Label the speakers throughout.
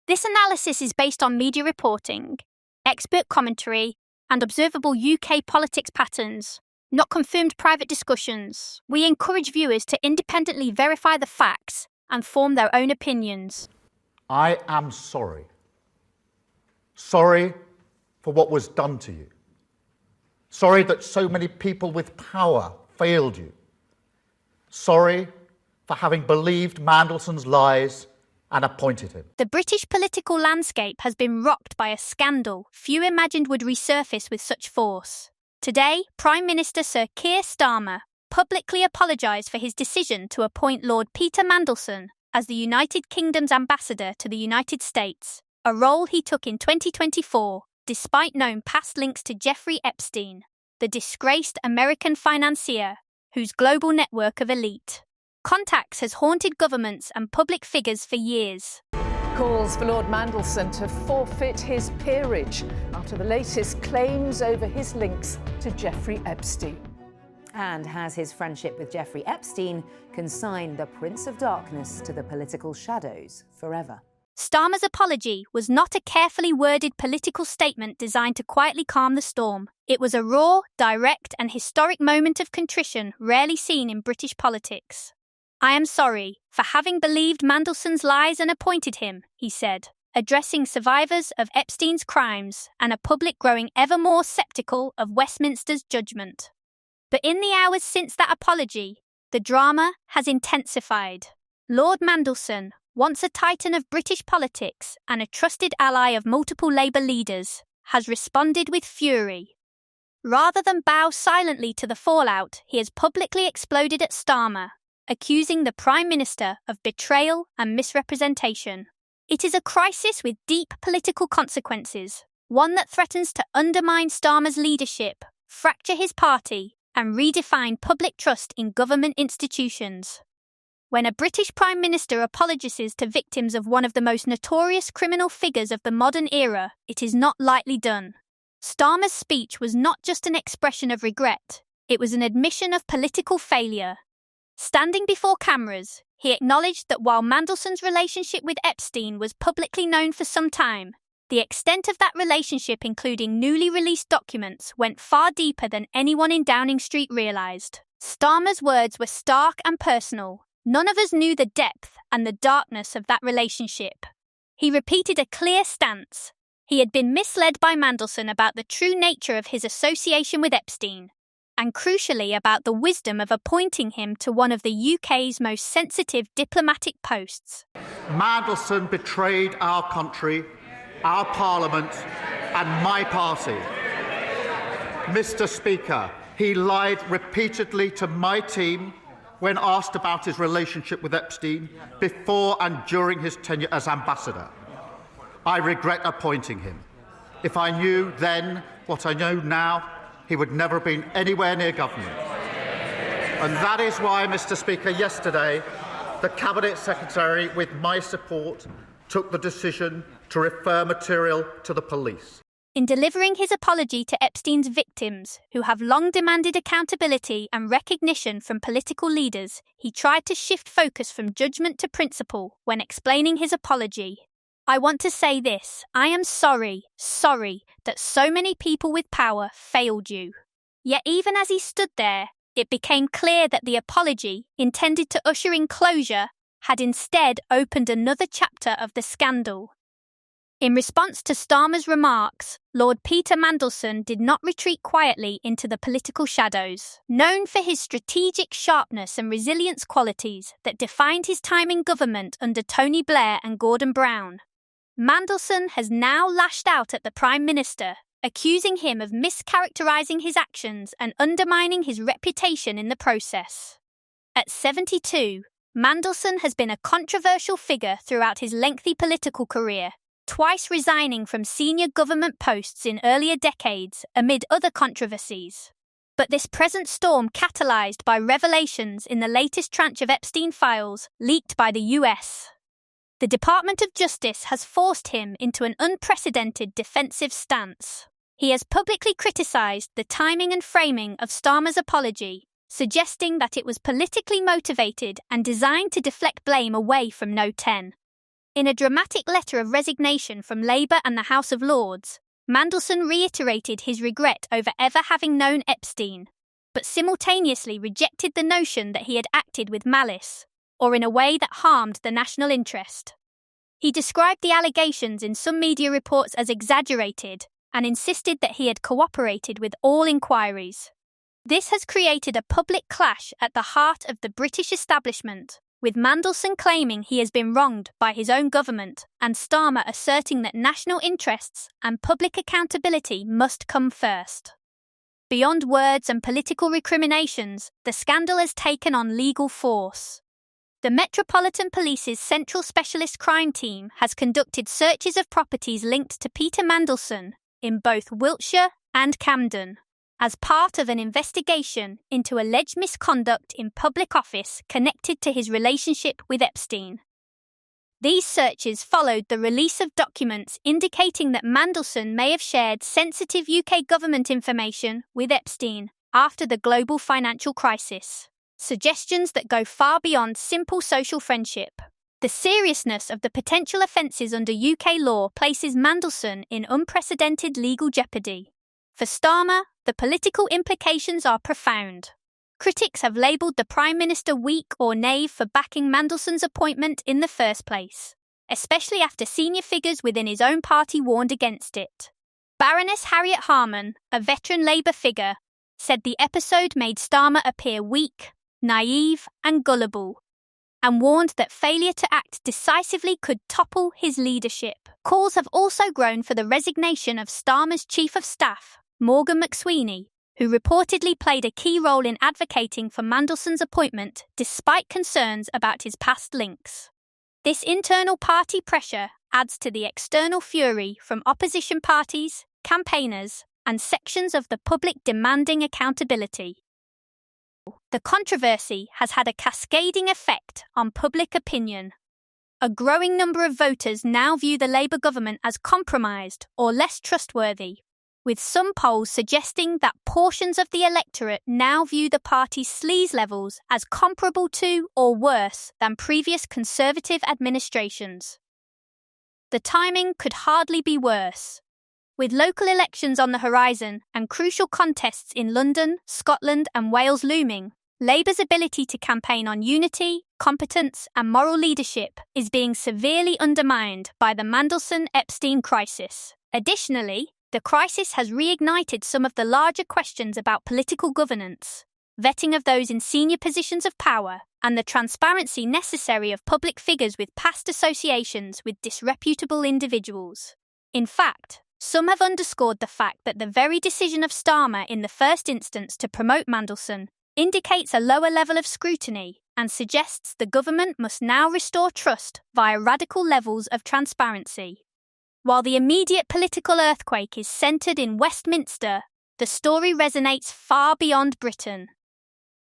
Speaker 1: This analysis is based on media reporting, expert commentary, and observable UK politics patterns, not confirmed private discussions. We encourage viewers to independently verify the facts and form their own opinions.
Speaker 2: I am sorry. Sorry for what was done to you. Sorry that so many people with power failed you. Sorry for having believed Mandelson's lies and appointed him.
Speaker 1: The British political landscape has been rocked by a scandal few imagined would resurface with such force. Today, Prime Minister Sir Keir Starmer publicly apologised for his decision to appoint Lord Peter Mandelson as the United Kingdom's ambassador to the United States, a role he took in 2024, despite known past links to Jeffrey Epstein, the disgraced American financier whose global network of elite contacts has haunted governments and public figures for years.
Speaker 3: Calls for Lord Mandelson to forfeit his peerage after the latest claims over his links to Jeffrey Epstein.
Speaker 4: And has his friendship with Jeffrey Epstein consigned the Prince of Darkness to the political shadows forever?
Speaker 1: Starmer's apology was not a carefully worded political statement designed to quietly calm the storm. It was a raw, direct, and historic moment of contrition rarely seen in British politics. "I am sorry for having believed Mandelson's lies and appointed him," he said, addressing survivors of Epstein's crimes and a public growing ever more sceptical of Westminster's judgment. But in the hours since that apology, the drama has intensified. Lord Mandelson, once a titan of British politics and a trusted ally of multiple Labour leaders, has responded with fury. Rather than bow silently to the fallout, he has publicly exploded at Starmer, accusing the Prime Minister of betrayal and misrepresentation. It is a crisis with deep political consequences, one that threatens to undermine Starmer's leadership, fracture his party, and redefine public trust in government institutions. When a British Prime Minister apologises to victims of one of the most notorious criminal figures of the modern era, it is not lightly done. Starmer's speech was not just an expression of regret, it was an admission of political failure. Standing before cameras, he acknowledged that while Mandelson's relationship with Epstein was publicly known for some time, the extent of that relationship, including newly released documents, went far deeper than anyone in Downing Street realised. Starmer's words were stark and personal. None of us knew the depth and the darkness of that relationship. He repeated a clear stance. He had been misled by Mandelson about the true nature of his association with Epstein, and crucially about the wisdom of appointing him to one of the UK's most sensitive diplomatic posts.
Speaker 2: Mandelson betrayed our country, our Parliament, and my party. Mr. Speaker, he lied repeatedly to my team when asked about his relationship with Epstein before and during his tenure as ambassador. I regret appointing him. If I knew then what I know now, he would never have been anywhere near government. And that is why, Mr. Speaker, yesterday, the Cabinet Secretary, with my support, took the decision to refer material to the police.
Speaker 1: In delivering his apology to Epstein's victims, who have long demanded accountability and recognition from political leaders, he tried to shift focus from judgment to principle when explaining his apology. "I want to say this. I am sorry that so many people with power failed you." Yet even as he stood there, it became clear that the apology, intended to usher in closure, had instead opened another chapter of the scandal. In response to Starmer's remarks, Lord Peter Mandelson did not retreat quietly into the political shadows. Known for his strategic sharpness and resilience qualities that defined his time in government under Tony Blair and Gordon Brown, Mandelson has now lashed out at the Prime Minister, accusing him of mischaracterising his actions and undermining his reputation in the process. At 72, Mandelson has been a controversial figure throughout his lengthy political career, twice resigning from senior government posts in earlier decades amid other controversies. But this present storm, catalysed by revelations in the latest tranche of Epstein files leaked by the US. The Department of Justice has forced him into an unprecedented defensive stance. He has publicly criticised the timing and framing of Starmer's apology, suggesting that it was politically motivated and designed to deflect blame away from No 10. In a dramatic letter of resignation from Labour and the House of Lords, Mandelson reiterated his regret over ever having known Epstein, but simultaneously rejected the notion that he had acted with malice, or in a way that harmed the national interest. He described the allegations in some media reports as exaggerated and insisted that he had cooperated with all inquiries. This has created a public clash at the heart of the British establishment, with Mandelson claiming he has been wronged by his own government and Starmer asserting that national interests and public accountability must come first. Beyond words and political recriminations, the scandal has taken on legal force. The Metropolitan Police's Central Specialist Crime Team has conducted searches of properties linked to Peter Mandelson in both Wiltshire and Camden, as part of an investigation into alleged misconduct in public office connected to his relationship with Epstein. These searches followed the release of documents indicating that Mandelson may have shared sensitive UK government information with Epstein after the global financial crisis. Suggestions that go far beyond simple social friendship. The seriousness of the potential offences under UK law places Mandelson in unprecedented legal jeopardy. For Starmer, the political implications are profound. Critics have labelled the Prime Minister weak or naive for backing Mandelson's appointment in the first place, especially after senior figures within his own party warned against it. Baroness Harriet Harman, a veteran Labour figure, said the episode made Starmer appear weak, naive and gullible, and warned that failure to act decisively could topple his leadership. Calls have also grown for the resignation of Starmer's Chief of Staff, Morgan McSweeney, who reportedly played a key role in advocating for Mandelson's appointment despite concerns about his past links. This internal party pressure adds to the external fury from opposition parties, campaigners, and sections of the public demanding accountability. The controversy has had a cascading effect on public opinion. A growing number of voters now view the Labour government as compromised or less trustworthy, with some polls suggesting that portions of the electorate now view the party's sleaze levels as comparable to or worse than previous Conservative administrations. The timing could hardly be worse. With local elections on the horizon and crucial contests in London, Scotland and Wales looming, Labour's ability to campaign on unity, competence and moral leadership is being severely undermined by the Mandelson-Epstein crisis. Additionally, the crisis has reignited some of the larger questions about political governance, vetting of those in senior positions of power, and the transparency necessary of public figures with past associations with disreputable individuals. In fact, some have underscored the fact that the very decision of Starmer in the first instance to promote Mandelson indicates a lower level of scrutiny and suggests the government must now restore trust via radical levels of transparency. While the immediate political earthquake is centred in Westminster, the story resonates far beyond Britain.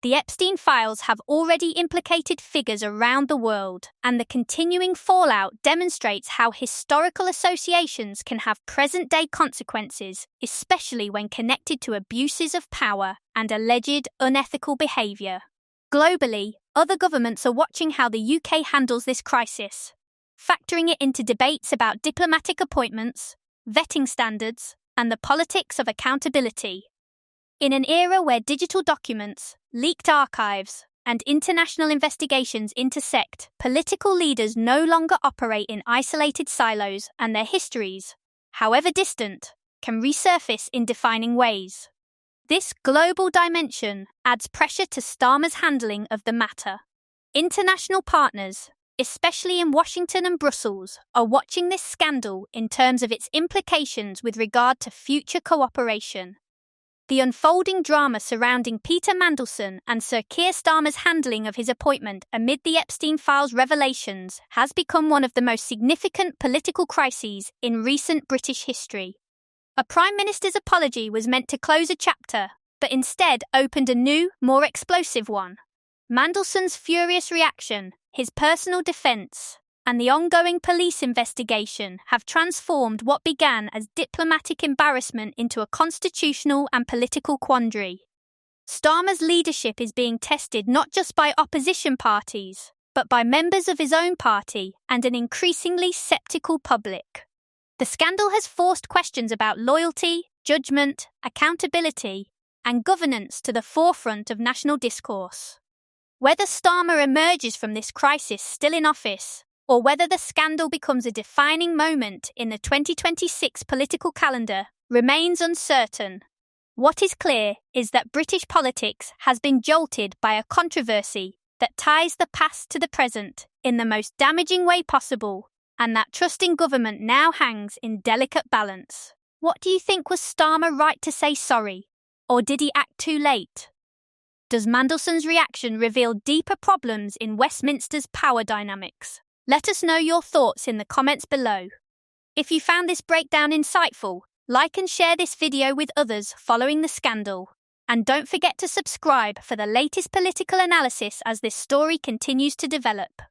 Speaker 1: The Epstein files have already implicated figures around the world, and the continuing fallout demonstrates how historical associations can have present-day consequences, especially when connected to abuses of power and alleged unethical behaviour. Globally, other governments are watching how the UK handles this crisis, factoring it into debates about diplomatic appointments, vetting standards, and the politics of accountability. In an era where digital documents, leaked archives, and international investigations intersect, political leaders no longer operate in isolated silos, and their histories, however distant, can resurface in defining ways. This global dimension adds pressure to Starmer's handling of the matter. International partners, especially in Washington and Brussels, are watching this scandal in terms of its implications with regard to future cooperation. The unfolding drama surrounding Peter Mandelson and Sir Keir Starmer's handling of his appointment amid the Epstein files revelations has become one of the most significant political crises in recent British history. A Prime Minister's apology was meant to close a chapter, but instead opened a new, more explosive one. Mandelson's furious reaction, his personal defence, and the ongoing police investigation have transformed what began as diplomatic embarrassment into a constitutional and political quandary. Starmer's leadership is being tested not just by opposition parties, but by members of his own party and an increasingly sceptical public. The scandal has forced questions about loyalty, judgment, accountability, and governance to the forefront of national discourse. Whether Starmer emerges from this crisis still in office, or whether the scandal becomes a defining moment in the 2026 political calendar, remains uncertain. What is clear is that British politics has been jolted by a controversy that ties the past to the present in the most damaging way possible, and that trust in government now hangs in delicate balance. What do you think? Was Starmer right to say sorry, or did he act too late? Does Mandelson's reaction reveal deeper problems in Westminster's power dynamics? Let us know your thoughts in the comments below. If you found this breakdown insightful, like and share this video with others following the scandal. And don't forget to subscribe for the latest political analysis as this story continues to develop.